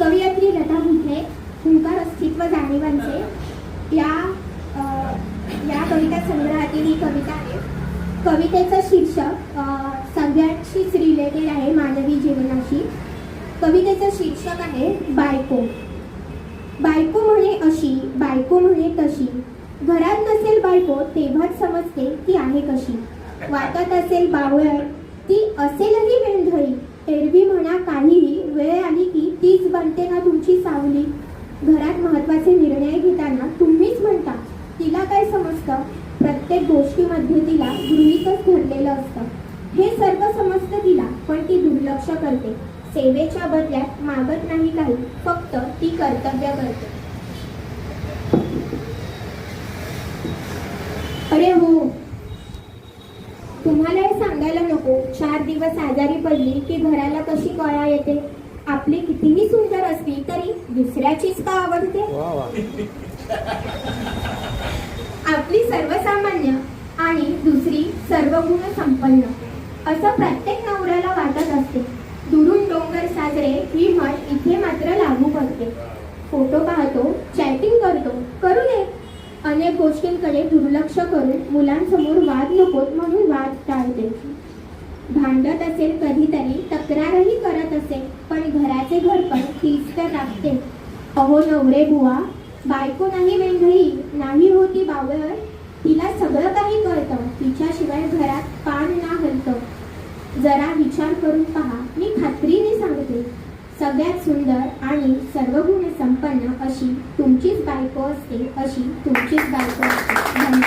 कवयित्री लता भुमरे, हुंकार अस्तित्व जाणीवांचे या कविता संग्रहातील ही कविता आहे. कवितेचं शीर्षक सगळ्यांशीच रिलेटेड आहे, मानवी जीवनाशी. कवितेचं शीर्षक आहे बायको. बायको म्हणे अशी, बायको म्हणे तशी, घरात नसेल बायको तेव्हाच समजते ती आहे कशी. वाटत असेल बावळ ती असेलही वेंधळी, एरवी म्हणा काहीही, वेळ आली की तीच बनते ना तुमची सावली. घरात महत्वाचे निर्णय घेताना तुम्हीच म्हणता, तिला काय समजतं. प्रत्येक गोष्टीमध्ये तिला गृहीतच धरलेलं असतं. हे सर्व समजतं तिला, पण ती दुर्लक्ष करते. सेवेच्या बदल्यात मागत नाही काही, फक्त ती कर्तव्य करते. अरे हो, तुम्हाला हे सांगायला नको, 4 दिवस आजारी पडली की घराला कशी कळा येते. आपली कितीही सुंदर असली तरी दुसऱ्याचीच का आवडते. आपली सर्वसामान्य आणि दुसरी सर्वगुण संपन्न असं प्रत्येक नवऱ्याला वाटत असते. दुरून डोंगर साजरे ही म्हण इथे मात्र लागू पडते. फोटो पाहतो, चॅटिंग करतो, करू दे. अनेक गोष्टींकडे दुर्लक्ष करून मुलांसमोर वाद नकोत म्हणून वाद टाळते. भांडत असेल कधीतरी, तक्रारही करत असेल, पण घराचे घरपण तीच तर राखते. अहो नवरे बुवा, बायको नाही वेंधळी, नाही होती बावळ, तिला सगळं काही कळतं, तिच्याशिवाय घरात पान ना हलतं. जरा विचार करून पहा, मी खात्रीने सांगते, सगळ्यात सुंदर आणि सर्वगुण संपन्न अशी तुमचीच बायको असते, अशी तुमचीच बायको असते.